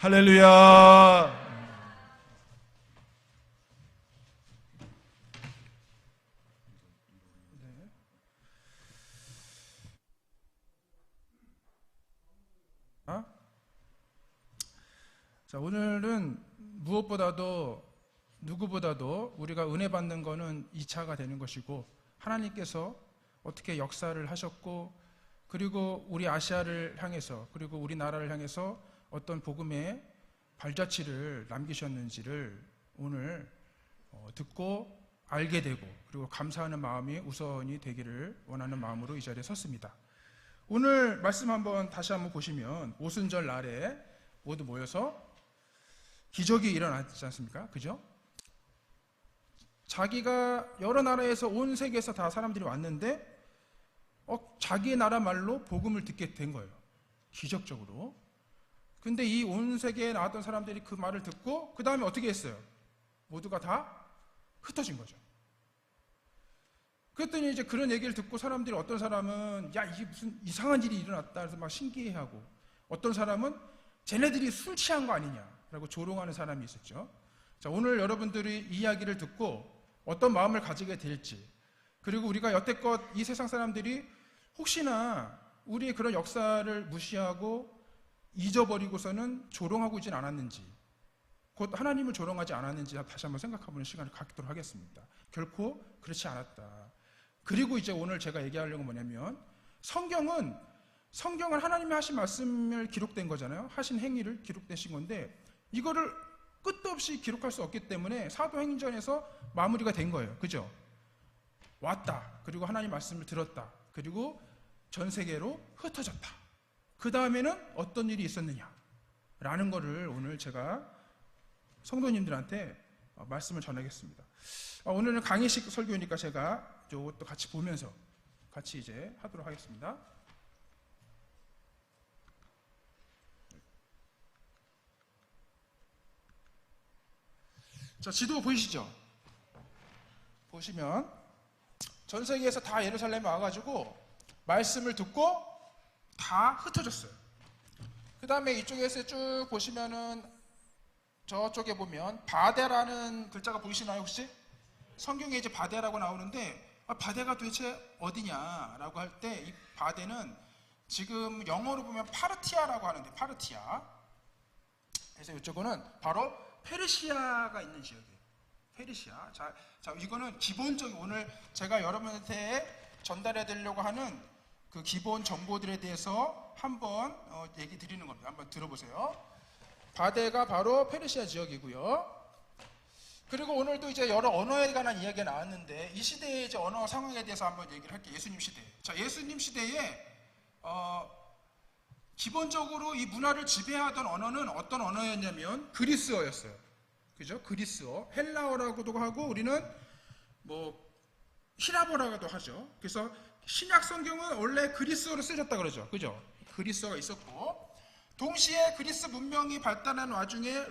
할렐루야. 자, 오늘은 무엇보다도 누구보다도 우리가 은혜 받는 것은 2차가 되는 것이고, 하나님께서 어떻게 역사를 하셨고, 그리고 우리 아시아를 향해서, 그리고 우리나라를 향해서 어떤 복음의 발자취를 남기셨는지를 오늘 듣고 알게 되고, 그리고 감사하는 마음이 우선이 되기를 원하는 마음으로 이 자리에 섰습니다. 오늘 말씀 다시 한번 보시면, 오순절 날에 모두 모여서 기적이 일어났지 않습니까? 그죠? 자기가 여러 나라에서 온 세계에서 다 사람들이 왔는데 자기의 나라 말로 복음을 듣게 된 거예요. 기적적으로. 근데 이 온 세계에 나왔던 사람들이 그 말을 듣고 그 다음에 어떻게 했어요? 모두가 다 흩어진 거죠. 그랬더니 이제 그런 얘기를 듣고 사람들이, 어떤 사람은 야, 이게 무슨 이상한 일이 일어났다 그래서 막 신기해하고, 어떤 사람은 쟤네들이 술 취한 거 아니냐 라고 조롱하는 사람이 있었죠. 자, 오늘 여러분들이 이야기를 듣고 어떤 마음을 가지게 될지, 그리고 우리가 여태껏 이 세상 사람들이 혹시나 우리의 그런 역사를 무시하고 잊어버리고서는 조롱하고 있진 않았는지, 곧 하나님을 조롱하지 않았는지 다시 한번 생각해보는 시간을 갖도록 하겠습니다. 결코 그렇지 않았다. 그리고 이제 오늘 제가 얘기하려는 건 뭐냐면, 성경은 하나님이 하신 말씀을 기록된 거잖아요. 하신 행위를 기록되신 건데, 이거를 끝도 없이 기록할 수 없기 때문에 사도행전에서 마무리가 된 거예요. 그죠? 왔다. 그리고 하나님 말씀을 들었다. 그리고 전 세계로 흩어졌다. 그 다음에는 어떤 일이 있었느냐 라는 거를 오늘 제가 성도님들한테 말씀을 전하겠습니다. 오늘은 강의식 설교니까 제가 이것도 같이 보면서 같이 이제 하도록 하겠습니다. 자, 지도 보이시죠? 보시면 전 세계에서 다 예루살렘에 와가지고 말씀을 듣고 다 흩어졌어요. 그 다음에 이쪽에서 쭉 보시면은, 저쪽에 보면 바데라는 글자가 보이시나요 혹시? 성경에 이제 바데라고 나오는데, 바데가 도대체 어디냐라고 할 때, 이 바데는 지금 영어로 보면 파르티아라고 하는데, 파르티아. 그래서 이쪽은 바로 페르시아가 있는 지역이에요. 페르시아. 자, 이거는 기본적인, 오늘 제가 여러분한테 전달해 드리려고 하는 그 기본 정보들에 대해서 한번 얘기 드리는 겁니다. 한번 들어보세요. 바데가 바로 페르시아 지역이고요. 그리고 오늘도 이제 여러 언어에 관한 이야기가 나왔는데, 이 시대의 이제 언어 상황에 대해서 한번 얘기를 할게요. 예수님 시대. 자, 예수님 시대에 기본적으로 이 문화를 지배하던 언어는 어떤 언어였냐면 그리스어였어요. 그죠? 그리스어. 헬라어라고도 하고, 우리는 히라보라고도 하죠. 그래서 신약 성경은 원래 그리스어로 쓰여졌다 그러죠. 그죠? 그리스어가 있었고, 동시에 그리스 문명이 발달한 와중에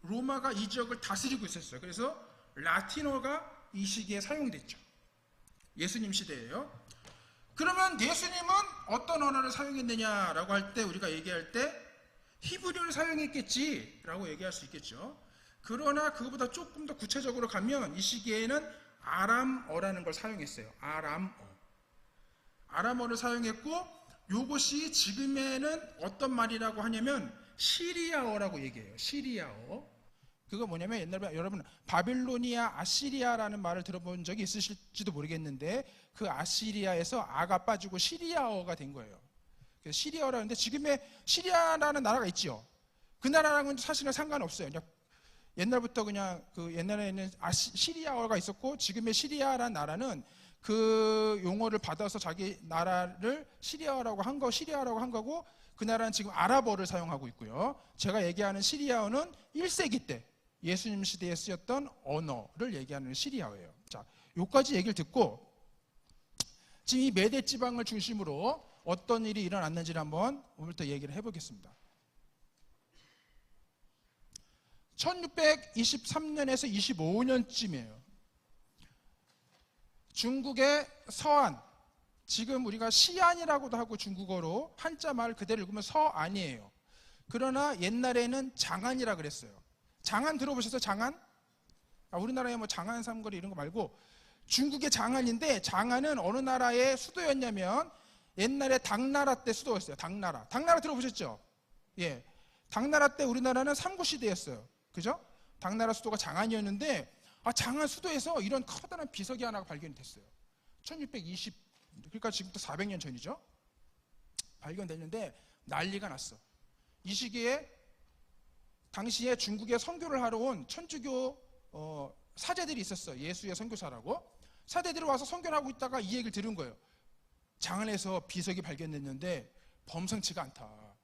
로마가 이 지역을 다스리고 있었어요. 그래서 라틴어가 이 시기에 사용됐죠. 예수님 시대예요. 그러면 예수님은 어떤 언어를 사용했느냐라고 할 때, 우리가 얘기할 때 히브리어를 사용했겠지라고 얘기할 수 있겠죠. 그러나 그거보다 조금 더 구체적으로 가면 이 시기에는 아람어라는 걸 사용했어요. 아람어를 사용했고, 이것이 지금에는 어떤 말이라고 하냐면 시리아어라고 얘기해요. 시리아어. 그거 뭐냐면, 옛날에 여러분 바빌로니아, 아시리아라는 말을 들어본 적이 있으실지도 모르겠는데, 그 아시리아에서 아가 빠지고 시리아어가 된 거예요. 그래서 시리아어라는데, 지금의 시리아라는 나라가 있죠. 그 나라랑은 사실은 상관없어요. 그냥 옛날부터 그냥 그 옛날에는 시리아어가 있었고, 지금의 시리아라는 나라는 그 용어를 받아서 자기 나라를 시리아라고 한 거고, 그 나라는 지금 아랍어를 사용하고 있고요. 제가 얘기하는 시리아어는 1세기 때 예수님 시대에 쓰였던 언어를 얘기하는 시리아어예요. 자, 여기까지 얘기를 듣고 지금 이 메대 지방을 중심으로 어떤 일이 일어났는지를 한번 오늘부터 얘기를 해보겠습니다. 1623년에서 25년쯤이에요. 중국의 서안, 지금 우리가 시안이라고도 하고 중국어로 한자 말 그대로 읽으면 서안이에요. 그러나 옛날에는 장안이라 그랬어요. 장안 들어보셨어요? 장안? 우리나라에 뭐 장안 삼거리 이런 거 말고 중국의 장안인데, 장안은 어느 나라의 수도였냐면 옛날에 당나라 때 수도였어요. 당나라 들어보셨죠? 예, 당나라 때 우리나라는 삼국시대였어요. 그죠? 당나라 수도가 장안이었는데, 장안 수도에서 이런 커다란 비석이 하나가 발견이 됐어요. 1620, 그러니까 지금부터 400년 전이죠. 발견됐는데 난리가 났어. 이 시기에 당시에 중국에 선교를 하러 온 천주교 사제들이 있었어요. 예수의 선교사라고. 사제들이 와서 선교를 하고 있다가 이 얘기를 들은 거예요. 장안에서 비석이 발견됐는데 범상치가 않다.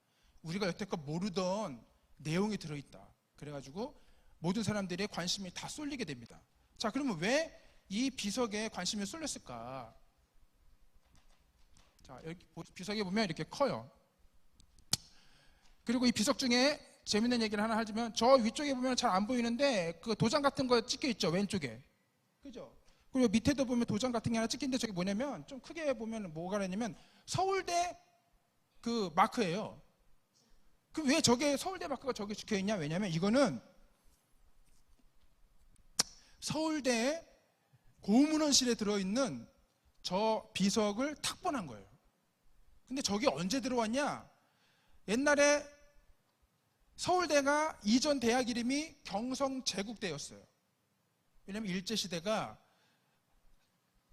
우리가 여태껏 모르던 내용이 들어있다. 그래가지고 모든 사람들의 관심이 다 쏠리게 됩니다. 자, 그러면 왜 이 비석에 관심이 쏠렸을까? 자, 여기 비석에 보면 이렇게 커요. 그리고 이 비석 중에 재밌는 얘기를 하나 하자면, 저 위쪽에 보면 잘 안 보이는데 그 도장 같은 거 찍혀 있죠, 왼쪽에. 그죠? 그리고 밑에도 보면 도장 같은 게 하나 찍힌데, 저게 뭐냐면, 좀 크게 보면 뭐가 있냐면 서울대 그 마크예요. 그 왜 저게 서울대 마크가 저게 찍혀 있냐? 왜냐면 이거는 서울대 고문원실에 들어있는 저 비석을 탁본한 거예요. 근데 저게 언제 들어왔냐? 옛날에 서울대가 이전 대학 이름이 경성제국대였어요. 왜냐면 일제시대가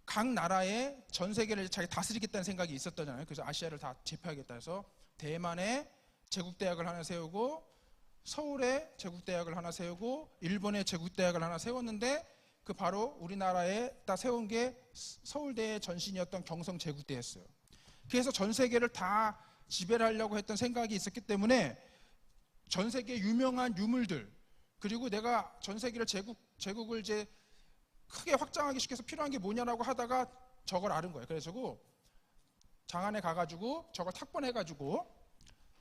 각 나라의 전 세계를 자기 다스리겠다는 생각이 있었잖아요. 그래서 아시아를 다 제패하겠다 해서 대만에 제국대학을 하나 세우고, 서울에 제국대학을 하나 세우고, 일본에 제국대학을 하나 세웠는데, 그 바로 우리나라에 딱 세운 게 서울대의 전신이었던 경성제국대였어요. 그래서 전 세계를 다 지배를 하려고 했던 생각이 있었기 때문에 전 세계 유명한 유물들, 그리고 내가 전 세계를 제국을 이제 크게 확장하기 시켜서 필요한 게 뭐냐라고 하다가 저걸 알은 거예요. 그래서 장안에 가가지고 저걸 탁본해가지고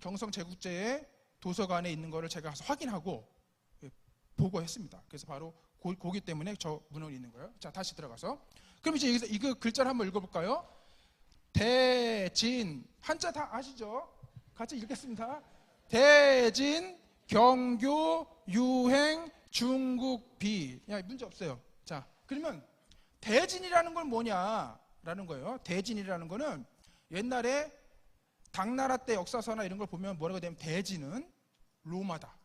경성제국제의 도서관에 있는 거를 제가 가서 확인하고 보고했습니다. 그래서 바로 고기 때문에 저 문헌이 있는 거예요. 자, 다시 들어가서. 그럼 이제 여기서 이거 글자를 한번 읽어볼까요? 대진, 한자 다 아시죠? 같이 읽겠습니다. 대진, 경교, 유행, 중국비. 야, 문제 없어요. 자, 그러면 대진이라는 건 뭐냐라는 거예요. 대진이라는 거는 옛날에 당나라 때 역사서나 이런 걸 보면 뭐라고 되면, 대진은 로마다.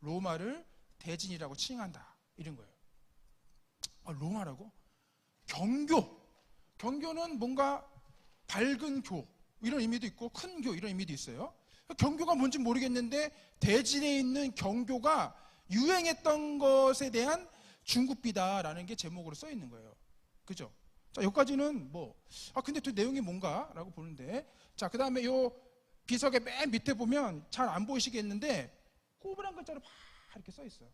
로마를 대진이라고 칭한다. 이런 거예요. 로마라고? 경교는 뭔가 밝은 교 이런 의미도 있고, 큰 교 이런 의미도 있어요. 경교가 뭔지 모르겠는데 대진에 있는 경교가 유행했던 것에 대한 중국비다라는 게 제목으로 써 있는 거예요. 그죠? 자, 여기까지는 근데 또 내용이 뭔가라고 보는데, 자, 그 다음에 요 비석의 맨 밑에 보면 잘 안 보이시겠는데 꼬부랑 글자로 막 이렇게 써 있어요.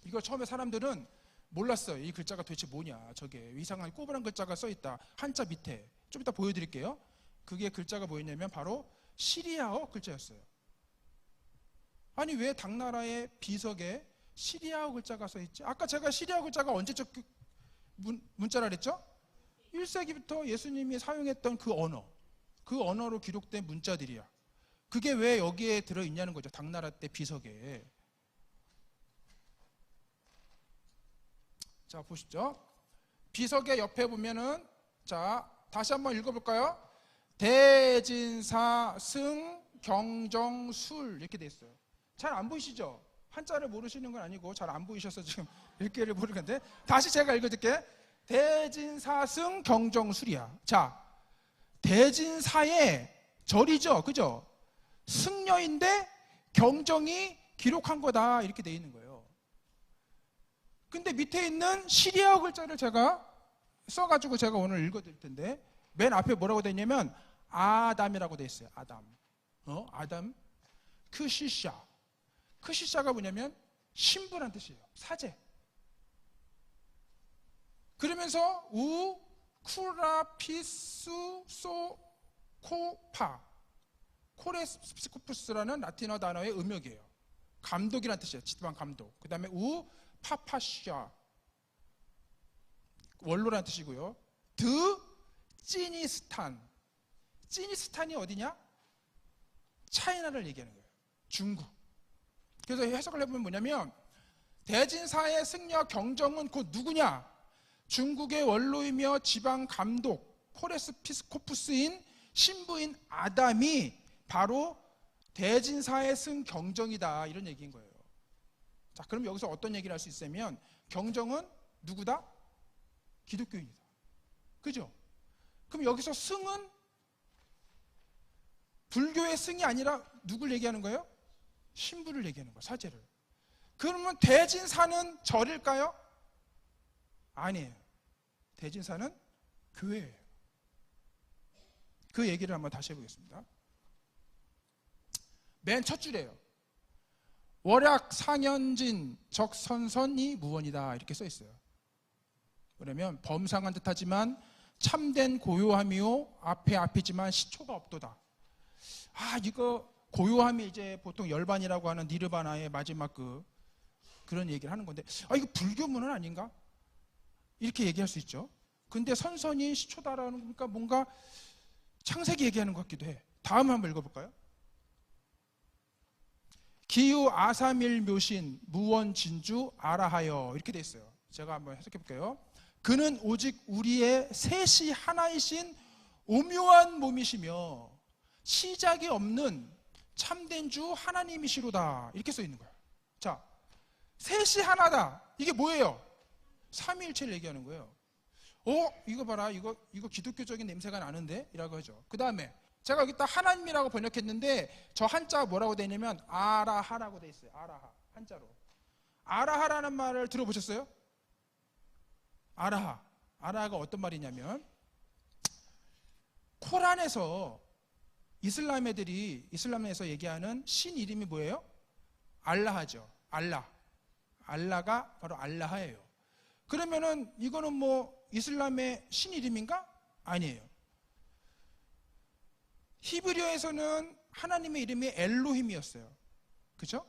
이걸 처음에 사람들은 몰랐어요. 이 글자가 도대체 뭐냐, 저게 이상한 꼬부랑 글자가 써 있다. 한자 밑에 좀 이따 보여드릴게요. 그게 글자가 뭐였냐면 바로 시리아어 글자였어요. 아니, 왜 당나라의 비석에 시리아어 글자가 써 있지? 아까 제가 시리아어 글자가 언제적 문자라 그랬죠? 1세기부터 예수님이 사용했던 그 언어로 기록된 문자들이야. 그게 왜 여기에 들어있냐는 거죠. 당나라 때 비석에. 자, 보시죠. 비석의 옆에 보면은, 자, 다시 한번 읽어볼까요? 대진사 승 경정술 이렇게 돼 있어요. 잘 안 보이시죠? 한자를 모르시는 건 아니고 잘 안 보이셔서 지금 읽기를 모르겠는데, 다시 제가 읽어줄게. 대진사승 경정술이야. 자, 대진사의 절이죠, 그죠? 승려인데 경정이 기록한 거다, 이렇게 돼 있는 거예요. 근데 밑에 있는 시리아어 글자를 제가 써가지고 제가 오늘 읽어드릴 텐데, 맨 앞에 뭐라고 돼 있냐면 아담이라고 돼 있어요. 아담. 크시샤가 뭐냐면 신부란 뜻이에요. 사제. 그러면서 쿠라피스 소코파, 코레스코푸스라는 라틴어 단어의 음역이에요. 감독이란 뜻이에요. 지방 감독. 그 다음에 파파샤, 원로란 뜻이고요. 찌니스탄이 어디냐? 차이나를 얘기하는 거예요. 중국. 그래서 해석을 해보면 뭐냐면 대진사의 승려 경정은 곧 누구냐? 중국의 원로이며 지방 감독 코레스 피스코푸스인 신부인 아담이 바로 대진사의 승 경정이다, 이런 얘기인 거예요. 자, 그럼 여기서 어떤 얘기를 할 수 있으면 경정은 누구다? 기독교인이다. 그죠? 그럼 여기서 승은 불교의 승이 아니라 누굴 얘기하는 거예요? 신부를 얘기하는 거예요. 사제를. 그러면 대진사는 절일까요? 아니에요. 대진사는 교회예요. 그 얘기를 한번 다시 해보겠습니다. 맨 첫 줄이에요. 월약 상현진 적선선이 무원이다, 이렇게 써 있어요. 그러면 범상한 듯하지만 참된 고요함이요 앞이지만 시초가 없도다. 이거 고요함이 이제 보통 열반이라고 하는 니르바나의 마지막 그런 얘기를 하는 건데, 이거 불교문은 아닌가? 이렇게 얘기할 수 있죠. 근데 선선이 시초다라는 거니까 뭔가 창세기 얘기하는 것 같기도 해. 다음 한번 읽어볼까요? 기유 아사밀 묘신 무원 진주 아라하여, 이렇게 돼 있어요. 제가 한번 해석해 볼게요. 그는 오직 우리의 셋이 하나이신 오묘한 몸이시며 시작이 없는 참된 주 하나님이시로다, 이렇게 써 있는 거예요. 자, 셋이 하나다. 이게 뭐예요? 삼위일체를 얘기하는 거예요. 이거 봐라, 이거 기독교적인 냄새가 나는데? 이라고 하죠. 그 다음에 제가 여기다 하나님이라고 번역했는데 저 한자가 뭐라고 되어 있냐면 아라하라고 되어 있어요. 아라하, 한자로. 아라하라는 말을 들어보셨어요? 아라하가 어떤 말이냐면, 코란에서 이슬람 애들이 이슬람에서 얘기하는 신 이름이 뭐예요? 알라하죠. 알라가 바로 알라하예요. 그러면은 이거는 뭐 이슬람의 신 이름인가? 아니에요. 히브리어에서는 하나님의 이름이 엘로힘이었어요. 그죠?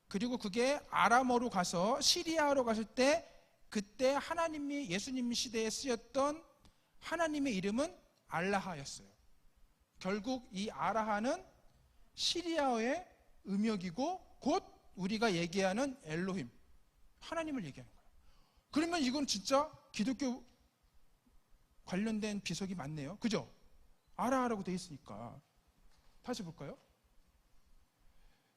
그리고 그게 아람어로 가서 시리아어로 갔을 때 그때 하나님이 예수님 시대에 쓰였던 하나님의 이름은 알라하였어요. 결국 이 아라하는 시리아어의 음역이고 곧 우리가 얘기하는 엘로힘, 하나님을 얘기하는 거예요. 그러면 이건 진짜 기독교 관련된 비석이 많네요. 그죠? 아라하라고 되어 있으니까. 다시 볼까요?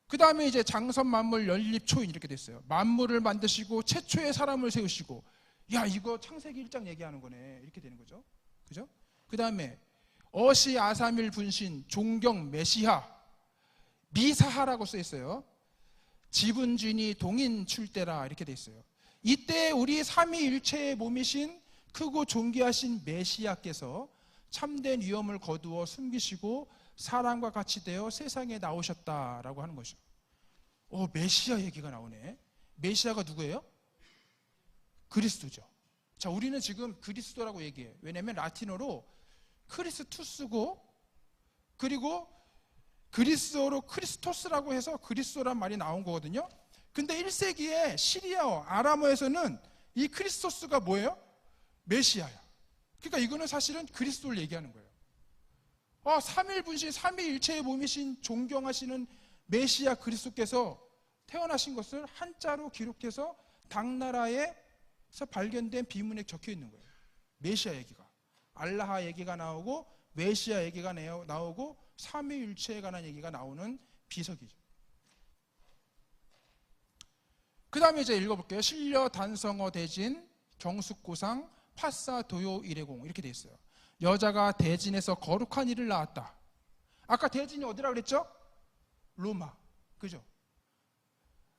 그 다음에 이제 장선 만물 연립 초인, 이렇게 됐어요. 만물을 만드시고 최초의 사람을 세우시고, 이거 창세기 1장 얘기하는 거네, 이렇게 되는 거죠. 그죠? 그 다음에 어시 아사밀 분신 종경 메시하 미사하라고 써 있어요. 지분주인이 동인 출대라, 이렇게 돼 있어요. 이때 우리 삼위일체의 몸이신 크고 존귀하신 메시아께서 참된 위엄을 거두어 숨기시고 사람과 같이 되어 세상에 나오셨다라고 하는 것이죠. 메시아 얘기가 나오네. 메시아가 누구예요? 그리스도죠. 자, 우리는 지금 그리스도라고 얘기해요. 왜냐하면 라틴어로 크리스투스고, 그리고 그리스어로 크리스토스라고 해서 그리스도란 말이 나온 거거든요. 근데 1세기에 시리아어, 아람어에서는 이 크리스토스가 뭐예요? 메시아야. 그러니까 이거는 사실은 그리스도를 얘기하는 거예요. 삼일분신, 삼위일체의 몸이신 존경하시는 메시아 그리스도께서 태어나신 것을 한자로 기록해서 당나라에서 발견된 비문에 적혀 있는 거예요. 메시아 얘기가. 알라하 얘기가 나오고 메시아 얘기가 나오고 삼위일체에 관한 얘기가 나오는 비석이죠. 그 다음에 이제 읽어볼게요. 신려 단성어 대진 경숙고상 파사 도요 일회공, 이렇게 돼 있어요. 여자가 대진에서 거룩한 일을 낳았다. 아까 대진이 어디라 그랬죠? 로마. 그죠?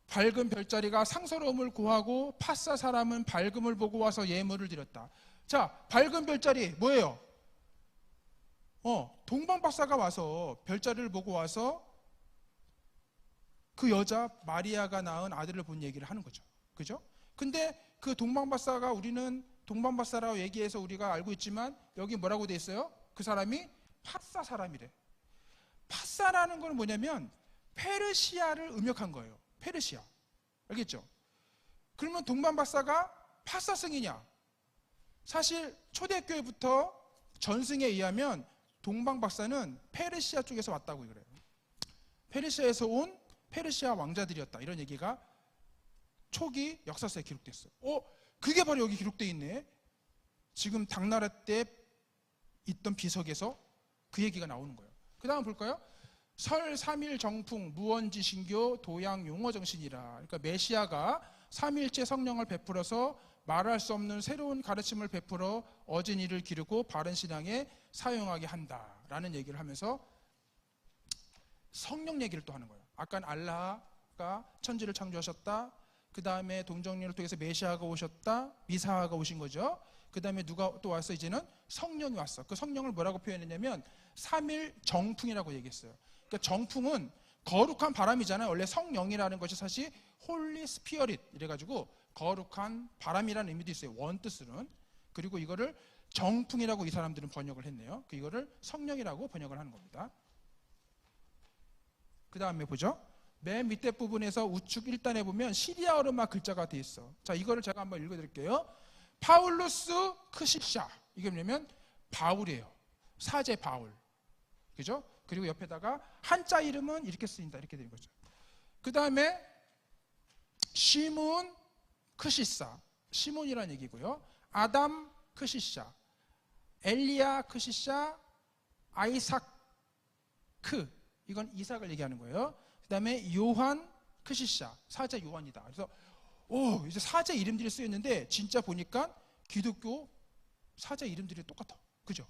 밝은 별자리가 상서로움을 구하고 파사 사람은 밝음을 보고 와서 예물을 드렸다. 자, 밝은 별자리 뭐예요? 동방박사가 와서 별자리를 보고 와서 그 여자 마리아가 낳은 아들을 본 얘기를 하는 거죠. 그죠? 근데 그 동방박사가, 우리는 동방박사라고 얘기해서 우리가 알고 있지만 여기 뭐라고 돼 있어요? 그 사람이 파사 사람이래. 파사라는 건 뭐냐면 페르시아를 음역한 거예요. 페르시아. 알겠죠? 그러면 동방박사가 파사승이냐? 사실 초대교회부터 전승에 의하면 동방박사는 페르시아 쪽에서 왔다고 그래요. 페르시아에서 온 페르시아 왕자들이었다. 이런 얘기가 초기 역사서에 기록됐어요. 그게 바로 여기 기록되어 있네. 지금 당나라 때 있던 비석에서 그 얘기가 나오는 거예요. 그 다음 볼까요? 설 3일 정풍 무언지 신교 도양 용어 정신이라. 그러니까 메시아가 3일째 성령을 베풀어서 말할 수 없는 새로운 가르침을 베풀어 어진이를 기르고 바른 신앙에 사용하게 한다라는 얘기를 하면서 성령 얘기를 또 하는 거예요. 아까 알라가 천지를 창조하셨다. 그 다음에 동정론을 통해서 메시아가 오셨다. 미사아가 오신 거죠. 그 다음에 누가 또 왔어? 이제는 성령이 왔어. 그 성령을 뭐라고 표현했냐면 3일 정풍이라고 얘기했어요. 그러니까 정풍은 거룩한 바람이잖아요. 원래 성령이라는 것이 사실 홀리 스피어릿 이래가지고 거룩한 바람이라는 의미도 있어요. 원뜻으로는. 그리고 이거를 정풍이라고 이 사람들은 번역을 했네요. 이거를 성령이라고 번역을 하는 겁니다. 그 다음에 보죠. 맨 밑에 부분에서 우측 1단에 보면 시리아어로 막 글자가 돼 있어. 자, 이거를 제가 한번 읽어드릴게요. 파울루스 크시샤. 이게 뭐냐면 바울이에요. 사제 바울. 그죠? 그리고 옆에다가 한자 이름은 이렇게 쓰인다. 이렇게 되는 거죠. 그 다음에 시몬 크시사. 시몬이라는 얘기고요. 아담 크시샤. 엘리야 크시샤. 아이사크. 이건 이삭을 얘기하는 거예요. 그 다음에 요한 크시샤. 사제 요한이다. 그래서 이제 사제 이름들이 쓰였는데 진짜 보니까 기독교 사제 이름들이 똑같아. 그죠?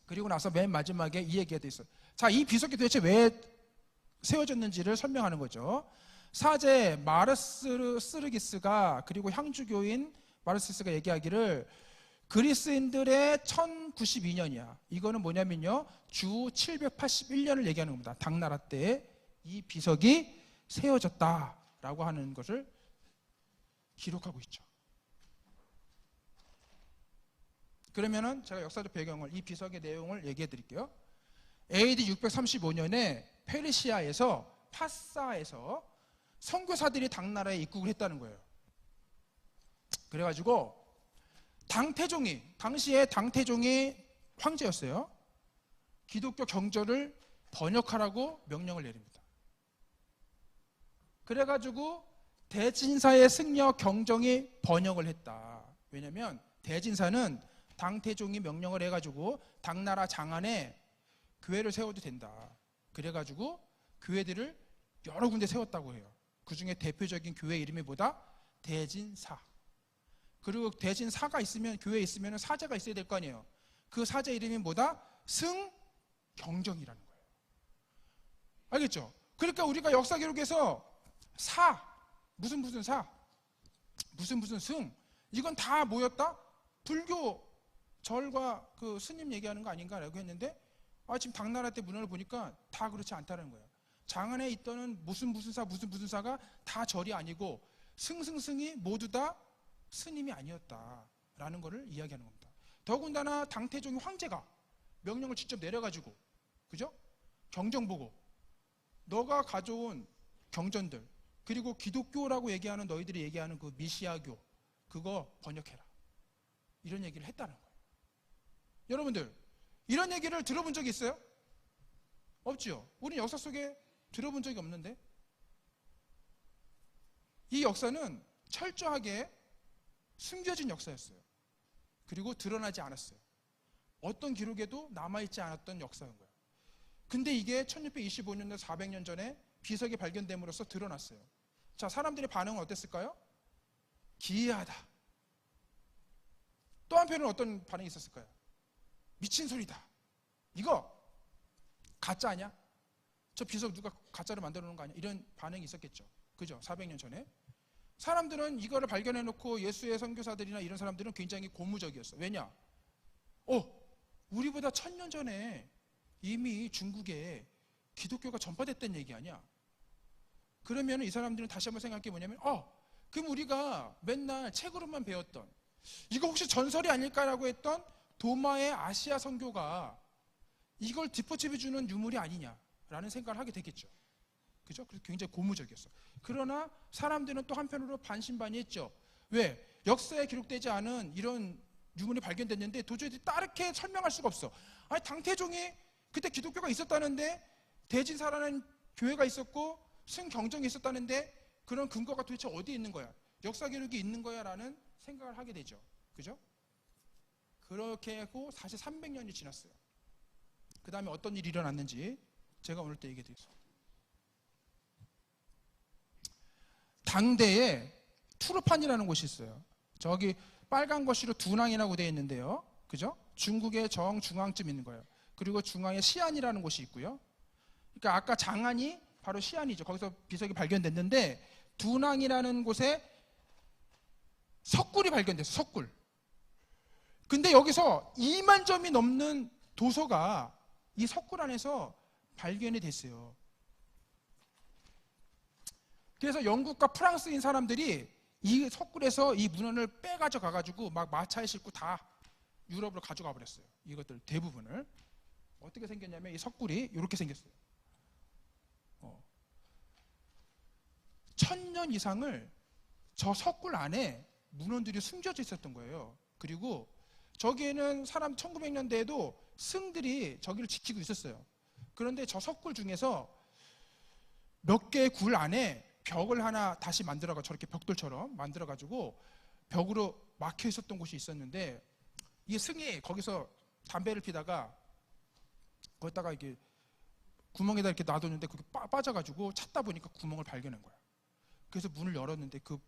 그리고 나서 맨 마지막에 이 얘기가 돼 있어요. 자, 이 비석이 도대체 왜 세워졌는지를 설명하는 거죠. 사제 마르스르기스가 그리고 향주교인 마르스르기스가 얘기하기를 그리스인들의 1092년이야. 이거는 뭐냐면요, 주 781년을 얘기하는 겁니다. 당나라 때 이 비석이 세워졌다라고 하는 것을 기록하고 있죠. 그러면은 제가 역사적 배경을, 이 비석의 내용을 얘기해 드릴게요. AD 635년에 페르시아에서 파사에서 선교사들이 당나라에 입국을 했다는 거예요. 그래가지고 당시에 당태종이 황제였어요. 기독교 경전을 번역하라고 명령을 내립니다. 그래가지고 대진사의 승려 경정이 번역을 했다. 왜냐면 대진사는 당태종이 명령을 해가지고 당나라 장안에 교회를 세워도 된다. 그래가지고 교회들을 여러 군데 세웠다고 해요. 그 중에 대표적인 교회 이름이 뭐다? 대진사. 그리고 대진사가 있으면, 교회에 있으면 사제가 있어야 될 거 아니에요. 그 사제 이름이 뭐다? 승경정이라는 거예요. 알겠죠? 그러니까 우리가 역사 기록에서 무슨 승, 이건 다 뭐였다? 불교 절과 그 스님 얘기하는 거 아닌가라고 했는데, 지금 당나라 때 문헌을 보니까 다 그렇지 않다는 거예요. 장안에 있던 무슨 사가 다 절이 아니고 승이 모두 다 스님이 아니었다라는 것을 이야기하는 겁니다. 더군다나 당태종이 황제가 명령을 직접 내려가지고, 그죠? 경정 보고 너가 가져온 경전들, 그리고 기독교라고 얘기하는 너희들이 얘기하는 그 미시아교, 그거 번역해라, 이런 얘기를 했다는 거예요. 여러분들, 이런 얘기를 들어본 적이 있어요? 없죠? 우리는 역사 속에 들어본 적이 없는데, 이 역사는 철저하게 숨겨진 역사였어요. 그리고 드러나지 않았어요. 어떤 기록에도 남아있지 않았던 역사인 거예요. 근데 이게 1625년에 400년 전에 비석이 발견됨으로써 드러났어요. 자, 사람들의 반응은 어땠을까요? 기이하다. 또 한편은 어떤 반응이 있었을까요? 미친 소리다. 이거 가짜 아니야? 저 비석 누가 가짜로 만들어 놓은 거 아니야? 이런 반응이 있었겠죠. 그죠? 400년 전에. 사람들은 이거를 발견해 놓고 예수의 선교사들이나 이런 사람들은 굉장히 고무적이었어. 왜냐? 우리보다 1000년 전에 이미 중국에 기독교가 전파됐다는 얘기 아니야? 그러면 이 사람들은 다시 한번 생각해 뭐냐면, 그럼 우리가 맨날 책으로만 배웠던, 이거 혹시 전설이 아닐까라고 했던 도마의 아시아 선교가 이걸 뒷받침해주는 유물이 아니냐라는 생각을 하게 되겠죠. 그죠? 그래서 굉장히 고무적이었어. 그러나 사람들은 또 한편으로 반신반의했죠. 왜? 역사에 기록되지 않은 이런 유물이 발견됐는데 도저히 다르게 설명할 수가 없어. 아니 당태종이 그때 기독교가 있었다는데 대진사라는 교회가 있었고 승경정이 있었다는데 그런 근거가 도대체 어디에 있는 거야? 역사 기록이 있는 거야? 라는 생각을 하게 되죠. 그죠? 그렇게 하고 사실 300년이 지났어요. 그 다음에 어떤 일이 일어났는지 제가 오늘 또 얘기해 드리겠습니다. 당대에 투르판이라는 곳이 있어요. 저기 빨간 것으로 두낭이라고 되어 있는데요. 그죠? 중국의 정중앙쯤 있는 거예요. 그리고 중앙에 시안이라는 곳이 있고요. 그러니까 아까 장안이 바로 시안이죠. 거기서 비석이 발견됐는데 두낭이라는 곳에 석굴이 발견됐어요. 석굴. 근데 여기서 2만 점이 넘는 도서가 이 석굴 안에서 발견이 됐어요. 그래서 영국과 프랑스인 사람들이 이 석굴에서 이 문헌을 빼가져 가가지고 막 마차에 싣고 다 유럽으로 가져가 버렸어요. 이것들 대부분을. 어떻게 생겼냐면 이 석굴이 이렇게 생겼어요. 1000년 이상을 저 석굴 안에 문헌들이 숨겨져 있었던 거예요. 그리고 저기에는 사람 1900년대에도 승들이 저기를 지키고 있었어요. 그런데 저 석굴 중에서 몇 개의 굴 안에 벽을 하나 다시 만들어가 저렇게 벽돌처럼 만들어가지고 벽으로 막혀 있었던 곳이 있었는데 이 승이 거기서 담배를 피다가 거기다가 이게 구멍에다 이렇게 놔뒀는데 그게 빠져가지고 찾다 보니까 구멍을 발견한 거야. 그래서 문을 열었는데 그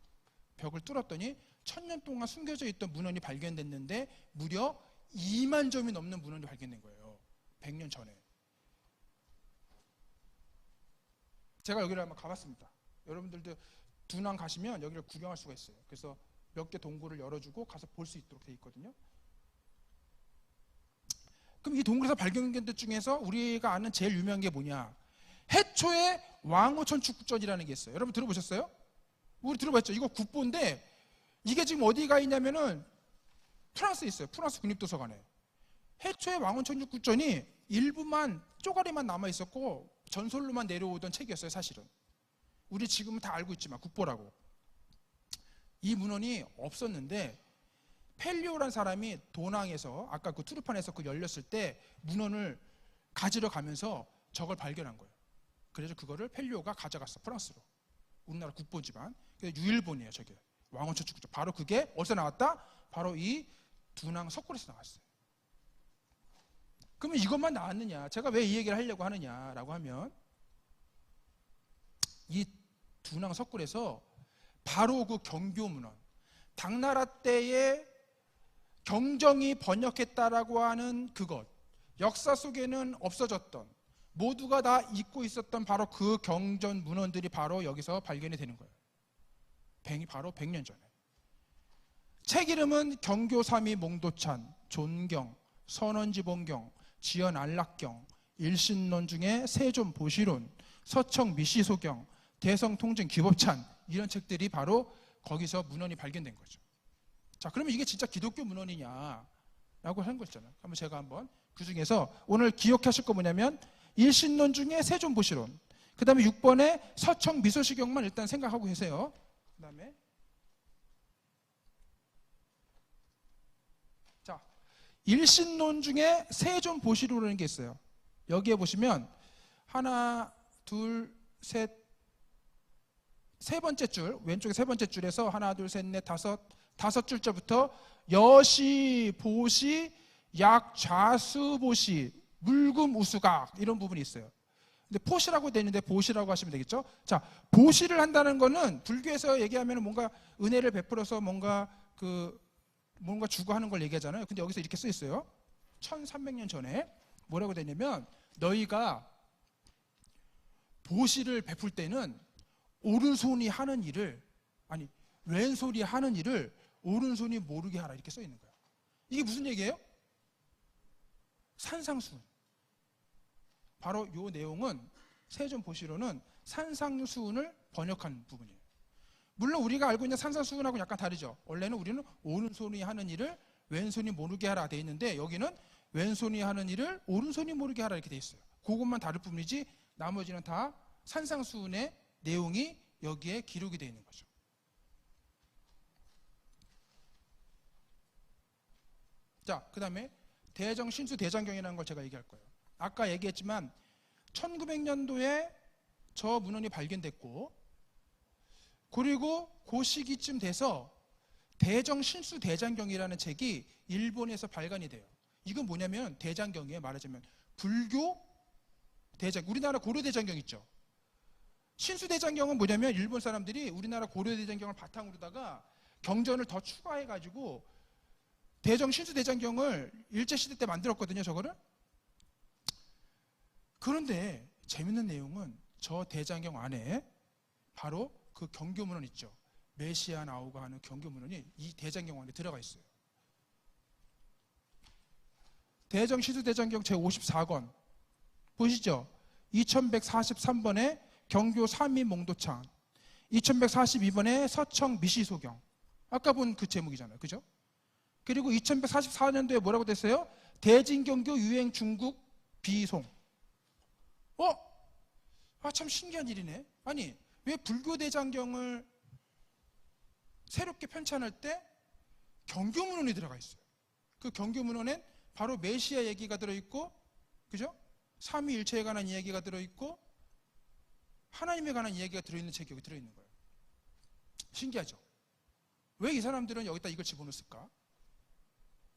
벽을 뚫었더니 1000년 동안 숨겨져 있던 문헌이 발견됐는데 무려 2만 점이 넘는 문헌이 발견된 거예요. 100년 전에. 제가 여기를 한번 가봤습니다. 여러분들도 두낭 가시면 여기를 구경할 수가 있어요. 그래서 몇 개 동굴을 열어주고 가서 볼 수 있도록 돼 있거든요. 그럼 이 동굴에서 발견된 것 중에서 우리가 아는 제일 유명한 게 뭐냐? 해초의 왕후천축전이라는 게 있어요. 여러분 들어보셨어요? 우리 들어봤죠? 이거 국보인데 이게 지금 어디가 있냐면은 프랑스에 있어요. 프랑스 국립도서관에. 해초의 왕후천축전이 일부만 쪼가리만 남아 있었고 전설로만 내려오던 책이었어요. 사실은. 우리 지금은 다 알고 있지만 국보라고. 이 문헌이 없었는데 펠리오라는 사람이 도낭에서 아까 그 투르판에서 그 열렸을 때 문헌을 가지러 가면서 저걸 발견한 거예요. 그래서 그거를 펠리오가 가져갔어. 프랑스로. 우리나라 국보지만. 그래서 유일본이에요. 저게. 왕원천축전. 바로 그게 어디서 나왔다? 바로 이 두낭 석굴에서 나왔어요. 그러면 이것만 나왔느냐? 제가 왜 이 얘기를 하려고 하느냐라고 하면 이 두낭 석굴에서 바로 그 경교 문헌, 당나라 때의 경정이 번역했다라고 하는 그것, 역사 속에는 없어졌던 모두가 다 잊고 있었던 바로 그 경전 문헌들이 바로 여기서 발견이 되는 거예요. 바로 100년 전에. 책 이름은 경교삼위 몽도찬, 존경, 선원지본경, 지연안락경, 일신론 중에 세존 보시론, 서청 미시소경, 대성통증 기법찬 이런 책들이 바로 거기서 문헌이 발견된 거죠. 자, 그러면 이게 진짜 기독교 문헌이냐라고 하는 거잖아요. 한번 제가 한번 그 중에서 오늘 기억하실 거 뭐냐면 일신론 중에 세존 보시론, 그 다음에 6번에 서청 미소시경만 일단 생각하고 계세요. 그 다음에 자, 일신론 중에 세존 보시론이라는 게 있어요. 여기에 보시면 하나, 둘, 셋, 세 번째 줄, 왼쪽에 세 번째 줄에서 하나, 둘, 셋, 넷, 다섯 줄자부터 여시, 보시, 약, 좌수, 보시, 물금, 우수각 이런 부분이 있어요. 근데 포시라고 되어 있는데 보시라고 하시면 되겠죠. 자, 보시를 한다는 거는 불교에서 얘기하면 뭔가 은혜를 베풀어서 뭔가 주고 하는 걸 얘기하잖아요. 근데 여기서 이렇게 써 있어요. 1300년 전에 뭐라고 되냐면 너희가 보시를 베풀 때는 오른손이 하는 일을 왼손이 하는 일을 오른손이 모르게 하라 이렇게 써 있는 거예요. 이게 무슨 얘기예요? 산상수훈. 바로 이 내용은 세존 보시로는 산상수훈을 번역한 부분이에요. 물론 우리가 알고 있는 산상수훈하고 약간 다르죠. 원래는 우리는 오른손이 하는 일을 왼손이 모르게 하라 돼 있는데 여기는 왼손이 하는 일을 오른손이 모르게 하라 이렇게 돼 있어요. 그것만 다를 뿐이지 나머지는 다 산상수훈의 내용이 여기에 기록이 되어 있는 거죠. 자, 그 다음에 대정 신수 대장경이라는 걸 제가 얘기할 거예요. 아까 얘기했지만 1900년도에 저 문헌이 발견됐고, 그리고 그 시기쯤 돼서 대정 신수 대장경이라는 책이 일본에서 발간이 돼요. 이건 뭐냐면 대장경이에요. 말하자면 불교 대장, 우리나라 고려 대장경 있죠. 신수 대장경은 뭐냐면 일본 사람들이 우리나라 고려 대장경을 바탕으로다가 경전을 더 추가해가지고 대정 신수 대장경을 일제시대 때 만들었거든요, 저거를. 그런데 재밌는 내용은 저 대장경 안에 바로 그 경교문헌 있죠. 메시아 나오가 하는 경교문헌이 이 대장경 안에 들어가 있어요. 대정 신수 대장경 제54권 보시죠. 2143번에 경교 3인 몽도창, 2142번에 서청 미시소경. 아까 본 그 제목이잖아요, 그죠? 그리고 2144년도에 뭐라고 됐어요? 대진경교 유행 중국 비송. 참 신기한 일이네. 아니, 왜 불교 대장경을 새롭게 편찬할 때 경교문헌이 들어가 있어요? 그 경교문헌엔 바로 메시아 얘기가 들어있고, 그죠? 삼위일체에 관한 이야기가 들어있고, 하나님에 관한 이야기가 들어있는 책이 여기 들어있는 거예요. 신기하죠? 왜 이 사람들은 여기다 이걸 집어넣었을까?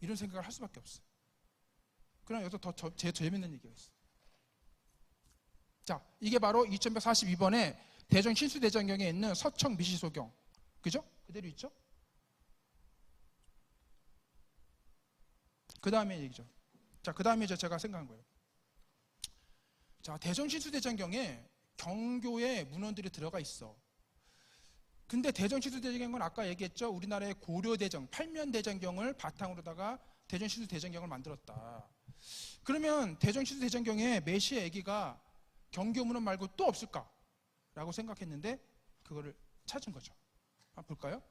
이런 생각을 할 수밖에 없어요. 그럼 여기서 더 재밌는 얘기가 있어요. 자, 이게 바로 2142번에 대정 신수대장경에 있는 서청 미시소경. 그죠? 그대로 있죠? 그 다음에 얘기죠. 자, 그 다음에 제가 생각한 거예요. 자, 대정 신수대장경에 경교의 문헌들이 들어가 있어. 근데 대정 신수대장경은 아까 얘기했죠. 우리나라의 고려대정, 팔면대장경을 바탕으로다가 대정 신수대장경을 만들었다. 그러면 대정 신수대장경에 메시아 얘기가 경교 문헌 말고 또 없을까? 라고 생각했는데 그거를 찾은 거죠. 한번 볼까요?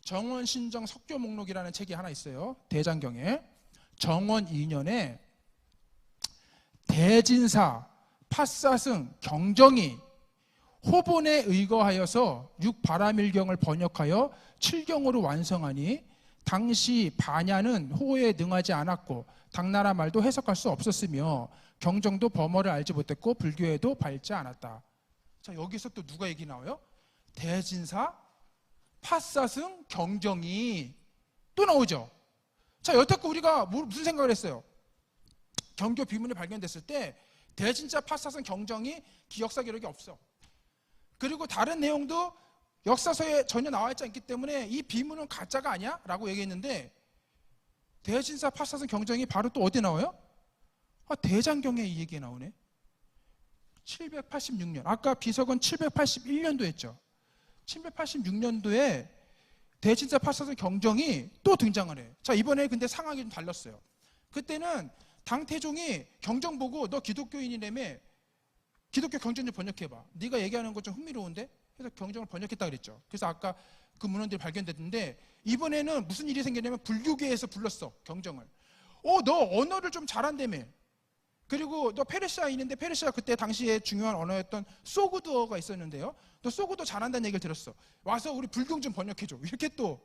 정원신정 석교목록이라는 책이 하나 있어요. 대장경에 정원 2년에 대진사 팥사승 경정이 호본에 의거하여서 육바라밀경을 번역하여 7경으로 완성하니 당시 반야는 호에 능하지 않았고 당나라 말도 해석할 수 없었으며 경정도 범어를 알지 못했고 불교에도 밟지 않았다. 자, 여기서 또 누가 얘기 나와요? 대진사 팥사승 경정이 또 나오죠. 자, 여태껏 우리가 무슨 생각을 했어요? 경교 비문이 발견됐을 때 대진사 팥사승 경정이 기역사 기록이 없어. 그리고 다른 내용도 역사서에 전혀 나와 있지 않기 때문에 이 비문은 가짜가 아니야? 라고 얘기했는데 대진사 팥사승 경정이 바로 또 어디 나와요? 대장경에 이 얘기가 나오네. 786년. 아까 비석은 781년도 했죠. 786년도에 대진사 팥사승 경정이 또 등장을 해. 자, 이번에 근데 상황이 좀 달랐어요. 그때는 당태종이 경정 보고 너 기독교인이라며 기독교 경전 좀 번역해봐. 네가 얘기하는 거 좀 흥미로운데? 그래서 경정을 번역했다 그랬죠. 그래서 아까 그 문헌들이 발견됐는데 이번에는 무슨 일이 생겼냐면 불교계에서 불렀어, 경정을. 너 언어를 좀 잘한다며. 그리고 너 페르시아인인데 페르시아 그때 당시에 중요한 언어였던 소그드어가 있었는데요. 너 소그드어 잘한다는 얘기를 들었어. 와서 우리 불경 좀 번역해줘. 이렇게 또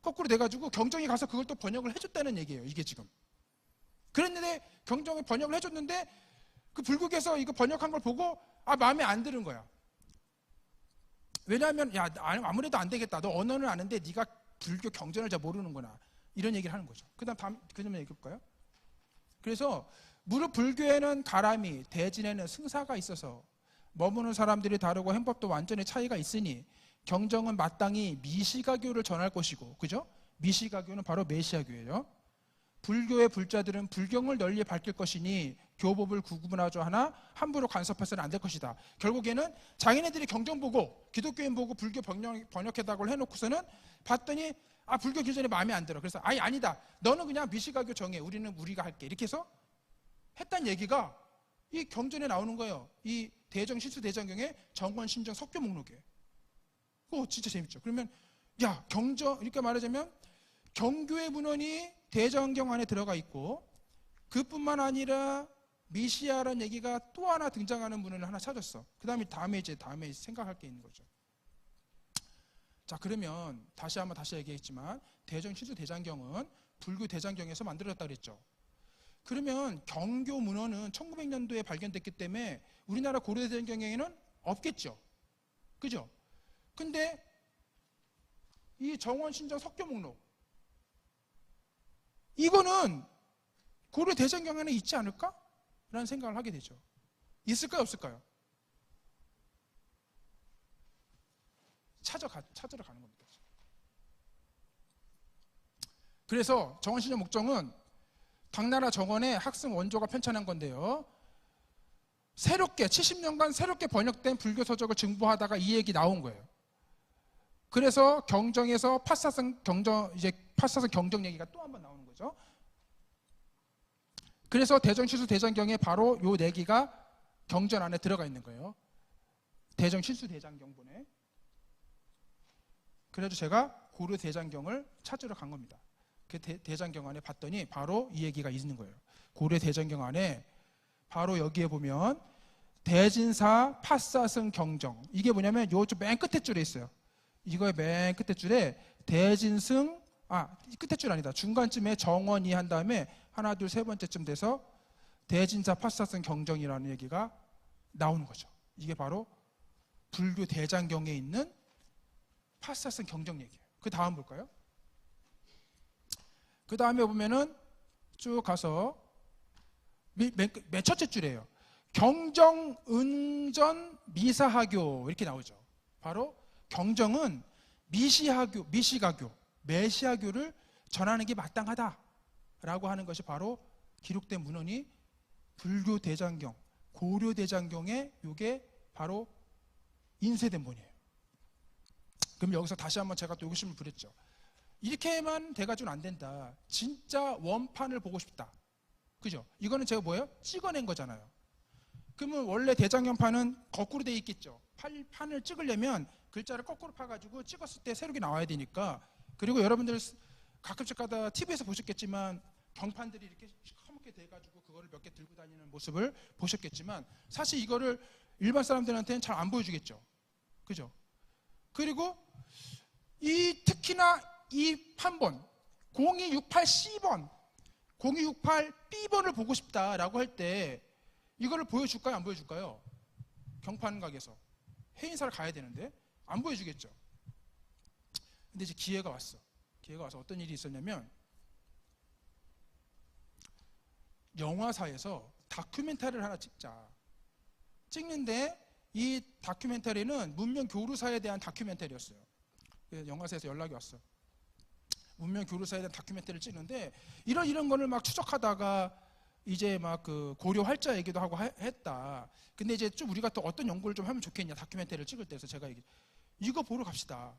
거꾸로 돼가지고 경정이 가서 그걸 또 번역을 해줬다는 얘기예요. 이게 지금. 그랬는데 경정이 번역을 해줬는데 그 불국에서 이거 번역한 걸 보고 마음에 안 드는 거야. 왜냐하면 야 아무래도 안 되겠다. 너 언어는 아는데 네가 불교 경전을 잘 모르는구나. 이런 얘기를 하는 거죠. 그 다음 얘기해볼까요? 그래서 무릇 불교에는 가람이, 대진에는 승사가 있어서 머무는 사람들이 다르고 행법도 완전히 차이가 있으니 경정은 마땅히 미시가교를 전할 것이고, 그죠? 미시가교는 바로 메시아교예요. 불교의 불자들은 불경을 널리 밝힐 것이니 교법을 구분하죠 하나 함부로 간섭해서는 안 될 것이다. 결국에는 자기네들이 경정 보고 기독교인 보고 불교 번역해달라고 해놓고서는 봤더니 불교 기존에 마음에 안 들어. 그래서 아니다. 너는 그냥 미시가교 정해. 우리는 우리가 할게. 이렇게 해서 했단 얘기가 이 경전에 나오는 거예요. 이 대정 신수 대장경의 정원 신정 석교 목록에. 그거 진짜 재밌죠. 그러면 경전 이렇게 말하자면 경교의 문헌이 대장경 안에 들어가 있고 그뿐만 아니라 미시아라는 얘기가 또 하나 등장하는 문헌을 하나 찾았어. 그 다음에 생각할 게 있는 거죠. 자, 그러면 다시 얘기했지만 대정 신수 대장경은 불교 대장경에서 만들어졌다 그랬죠. 그러면 경교 문헌은 1900년도에 발견됐기 때문에 우리나라 고려 대장경에는 없겠죠. 그죠? 근데 이 정원신정 석교목록 이거는 고려 대장경에는 있지 않을까? 라는 생각을 하게 되죠. 있을까요? 없을까요? 찾으러 가는 겁니다. 그래서 정원신정 목정은 당나라 정원의 학승 원조가 편찬한 건데요. 새롭게 70년간 새롭게 번역된 불교 서적을 증보하다가 이 얘기 나온 거예요. 그래서 경정에서 파사성 경정 얘기가 또 한 번 나오는 거죠. 그래서 대정실수 대장경에 바로 요 내기가 경전 안에 들어가 있는 거예요. 대정실수 대장경본에. 그래서 제가 고려 대장경을 찾으러 간 겁니다. 그 대장경 안에 봤더니 바로 이 얘기가 있는 거예요. 고려 대장경 안에 바로 여기에 보면 대진사 파사승 경정, 이게 뭐냐면 요쪽 맨 끝에 줄에 있어요. 이거의 맨 끝에 줄에 대진승, 끝에 줄 아니다, 중간쯤에 정원이 한 다음에 하나 둘 세 번째쯤 돼서 대진사 파사승 경정이라는 얘기가 나오는 거죠. 이게 바로 불교 대장경에 있는 파사승 경정 얘기예요. 그 다음 볼까요? 그 다음에 보면은 쭉 가서 맨 첫째 줄이에요. 경정, 은전, 미사하교 이렇게 나오죠. 바로 경정은 미시하교, 미시가교, 메시아교를 전하는 게 마땅하다라고 하는 것이 바로 기록된 문헌이 불교 대장경, 고려 대장경에 이게 바로 인쇄된 본이에요. 그럼 여기서 다시 한번 제가 또 욕심을 부렸죠. 이렇게만 돼가지고는 안 된다. 진짜 원판을 보고 싶다. 그죠? 이거는 제가 뭐예요? 찍어낸 거잖아요. 그러면 원래 대장경판은 거꾸로 돼 있겠죠. 판을 찍으려면 글자를 거꾸로 파가지고 찍었을 때 세로게 나와야 되니까. 그리고 여러분들 가끔씩 가다 TV에서 보셨겠지만 경판들이 이렇게 시커멓게 돼가지고 그거를 몇 개 들고 다니는 모습을 보셨겠지만 사실 이거를 일반 사람들한테는 잘 안 보여주겠죠. 그죠? 그리고 특히나 이 판본 0268C번 0268B번을 보고 싶다라고 할 때 이거를 보여줄까요? 안 보여줄까요? 경판각에서 해인사를 가야 되는데 안 보여주겠죠. 근데 이제 기회가 왔어. 기회가 와서 어떤 일이 있었냐면 영화사에서 다큐멘터리를 하나 찍는데 이 다큐멘터리는 문명 교류사에 대한 다큐멘터리였어요. 그래서 영화사에서 연락이 왔어. 문명 교류사에 대한 다큐멘터리를 찍는데 이런 거를 막 추적하다가 이제 막 그 고려 활자 얘기도 하고 했다. 근데 이제 좀 우리가 또 어떤 연구를 좀 하면 좋겠냐, 다큐멘터리를 찍을 때에서 제가 이거 보러 갑시다.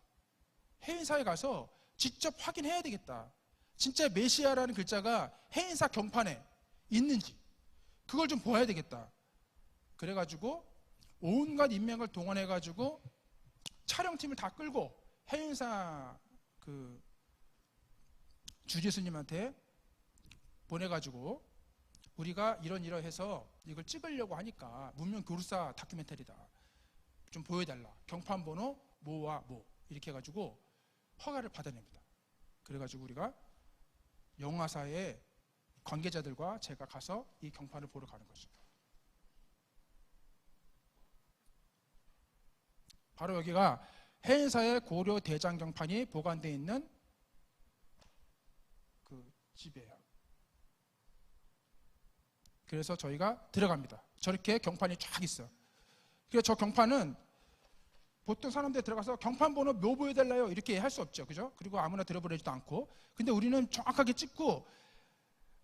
해인사에 가서 직접 확인해야 되겠다. 진짜 메시아라는 글자가 해인사 경판에 있는지 그걸 좀 봐야 되겠다. 그래가지고 온갖 인맥을 동원해가지고 촬영팀을 다 끌고 해인사 그 주지스님한테 보내가지고 우리가 이러해서 이걸 찍으려고 하니까 문명 교류사 다큐멘터리다. 좀 보여달라. 경판 번호 뭐와 뭐 이렇게 해가지고 허가를 받아냅니다. 그래가지고 우리가 영화사의 관계자들과 제가 가서 이 경판을 보러 가는 거죠. 바로 여기가 해인사의 고려 대장경판이 보관되어 있는 그 집이에요. 그래서 저희가 들어갑니다. 저렇게 경판이 쫙 있어요. 그래서 저 경판은 보통 사람들 들어가서 경판 번호 뭐 보여달라요 이렇게 할 수 없죠. 그죠? 그리고 아무나 들어보려지도 않고. 근데 우리는 정확하게 찍고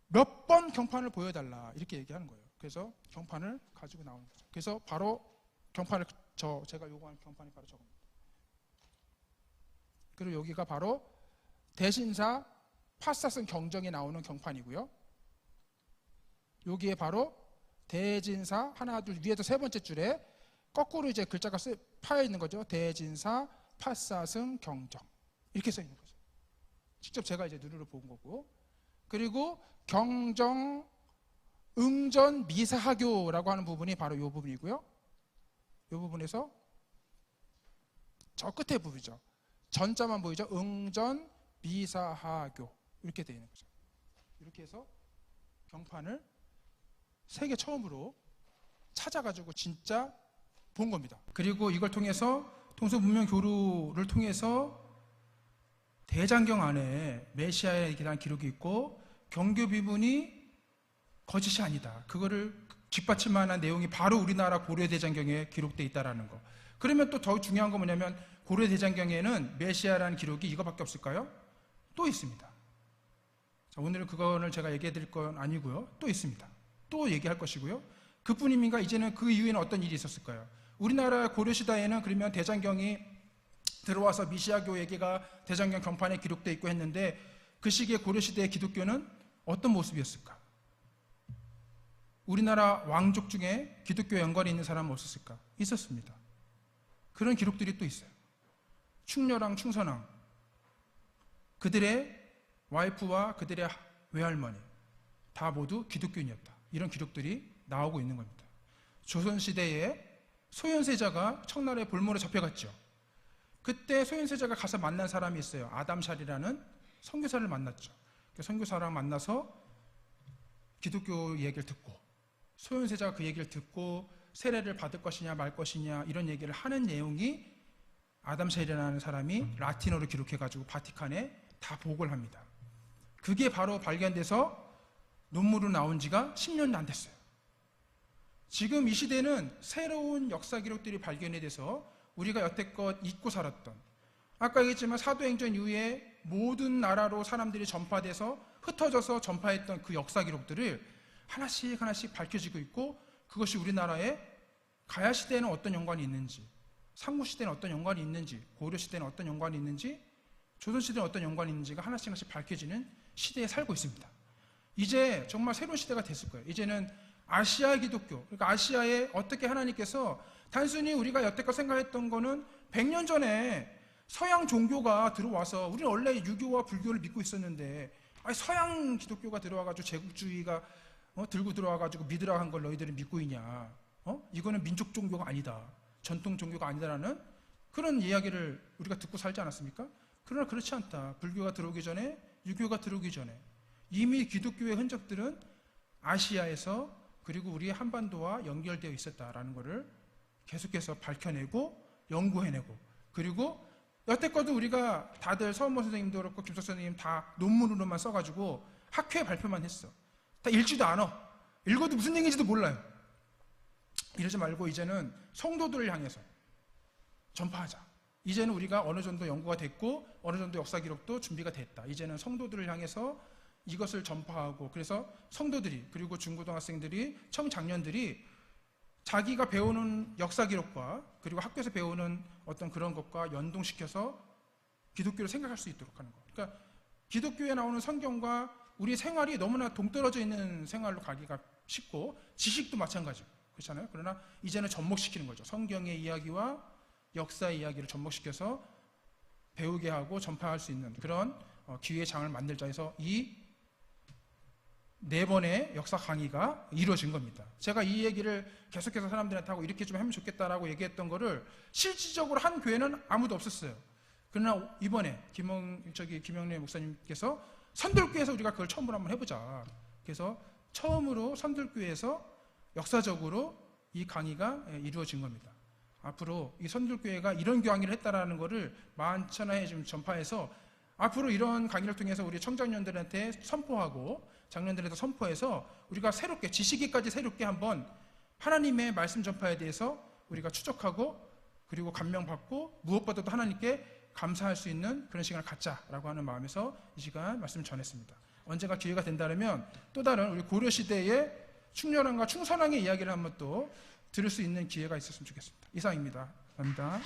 몇 번 경판을 보여달라 이렇게 얘기하는 거예요. 그래서 경판을 가지고 나오는 거죠. 그래서 바로 경판을 제가 요구하는 경판이 바로 저겁니다. 그리고 여기가 바로 대신사 파사승 경정에 나오는 경판이고요. 여기에 바로 대진사 하나 둘 위에서 세 번째 줄에 거꾸로 이제 글자가 파여 있는 거죠. 대진사 파사승 경정 이렇게 써 있는 거죠. 직접 제가 이제 눈으로 본 거고. 그리고 경정 응전 미사하교라고 하는 부분이 바로 이 부분이고요. 이 부분에서 저 끝에 부분이죠. 전자만 보이죠. 응전 미사하교 이렇게 되어 있는 거죠. 이렇게 해서 경판을 세계 처음으로 찾아가지고 진짜 본 겁니다. 그리고 이걸 통해서 동서문명교류를 통해서 대장경 안에 메시아에 대한 기록이 있고 경교 비문이 거짓이 아니다. 그거를 뒷받침만한 내용이 바로 우리나라 고려대장경에 기록되어 있다는 거. 그러면 또 더 중요한 건 뭐냐면 고려대장경에는 메시아라는 기록이 이거밖에 없을까요? 또 있습니다. 자, 오늘은 그거를 제가 얘기해 드릴 건 아니고요. 또 있습니다. 또 얘기할 것이고요. 그뿐입니까? 이제는 그 이후에는 어떤 일이 있었을까요? 우리나라 고려시대에는 그러면 대장경이 들어와서 미시아교 얘기가 대장경 경판에 기록되어 있고 했는데 그 시기에 고려시대의 기독교는 어떤 모습이었을까? 우리나라 왕족 중에 기독교 연관이 있는 사람은 없었을까? 있었습니다. 그런 기록들이 또 있어요. 충렬왕, 충선왕, 그들의 와이프와 그들의 외할머니 다 모두 기독교인이었다. 이런 기록들이 나오고 있는 겁니다. 조선시대에 소현세자가 청나라의 볼모로 잡혀갔죠. 그때 소현세자가 가서 만난 사람이 있어요. 아담샬이라는 선교사를 만났죠. 그 선교사랑 만나서 기독교 얘기를 듣고 소현세자가 그 얘기를 듣고 세례를 받을 것이냐 말 것이냐 이런 얘기를 하는 내용이 아담샬이라는 사람이 라틴어로 기록해가지고 바티칸에 다 보고를 합니다. 그게 바로 발견돼서 논문으로 나온 지가 10년도 안 됐어요. 지금 이 시대는 새로운 역사 기록들이 발견이 돼서 우리가 여태껏 잊고 살았던, 아까 얘기했지만 사도행전 이후에 모든 나라로 사람들이 전파돼서 흩어져서 전파했던 그 역사 기록들을 하나씩 하나씩 밝혀지고 있고, 그것이 우리나라의 가야 시대에는 어떤 연관이 있는지, 삼국 시대는 어떤 연관이 있는지, 고려 시대는 어떤 연관이 있는지, 조선 시대는 어떤 연관이 있는지가 하나씩 하나씩 밝혀지는 시대에 살고 있습니다. 이제 정말 새로운 시대가 됐을 거예요. 이제는 아시아 기독교, 그러니까 아시아에 어떻게 하나님께서 단순히 우리가 여태껏 생각했던 거는 100년 전에 서양 종교가 들어와서, 우리는 원래 유교와 불교를 믿고 있었는데 서양 기독교가 들어와가지고 제국주의가 들고 들어와가지고 믿으라 한 걸 너희들은 믿고 있냐, 이거는 민족 종교가 아니다, 전통 종교가 아니다라는 그런 이야기를 우리가 듣고 살지 않았습니까? 그러나 그렇지 않다. 불교가 들어오기 전에, 유교가 들어오기 전에 이미 기독교의 흔적들은 아시아에서 그리고 우리 한반도와 연결되어 있었다라는 것을 계속해서 밝혀내고 연구해내고, 그리고 여태껏도 우리가 다들 서원모 선생님도 그렇고 김석 선생님 다 논문으로만 써가지고 학회 발표만 했어. 다 읽지도 않아. 읽어도 무슨 얘기인지도 몰라요. 이러지 말고 이제는 성도들을 향해서 전파하자. 이제는 우리가 어느 정도 연구가 됐고 어느 정도 역사 기록도 준비가 됐다. 이제는 성도들을 향해서 이것을 전파하고, 그래서 성도들이, 그리고 중고등학생들이, 청장년들이 자기가 배우는 역사 기록과 그리고 학교에서 배우는 어떤 그런 것과 연동시켜서 기독교를 생각할 수 있도록 하는 것. 그러니까 기독교에 나오는 성경과 우리 생활이 너무나 동떨어져 있는 생활로 가기가 쉽고, 지식도 마찬가지고 그렇잖아요. 그러나 이제는 접목시키는 거죠. 성경의 이야기와 역사의 이야기를 접목시켜서 배우게 하고 전파할 수 있는 그런 기회의 장을 만들자 해서 이 4번의 역사 강의가 이루어진 겁니다. 제가 이 얘기를 계속해서 사람들한테 하고 이렇게 좀 하면 좋겠다라고 얘기했던 거를 실질적으로 한 교회는 아무도 없었어요. 그러나 이번에 김영래 목사님께서 선들교회에서 우리가 그걸 처음으로 한번 해보자. 그래서 처음으로 선들교회에서 역사적으로 이 강의가 이루어진 겁니다. 앞으로 이 선들교회가 이런 강의를 했다라는 거를 만천하에 좀 전파해서 앞으로 이런 강의를 통해서 우리 청장년들한테 선포하고 장년들한테 선포해서 우리가 새롭게, 지식이까지 새롭게 한번 하나님의 말씀 전파에 대해서 우리가 추적하고 그리고 감명받고 무엇보다도 하나님께 감사할 수 있는 그런 시간을 갖자라고 하는 마음에서 이 시간 말씀을 전했습니다. 언젠가 기회가 된다면 또 다른 우리 고려시대의 충렬왕과 충선왕의 이야기를 한번 또 들을 수 있는 기회가 있었으면 좋겠습니다. 이상입니다. 감사합니다.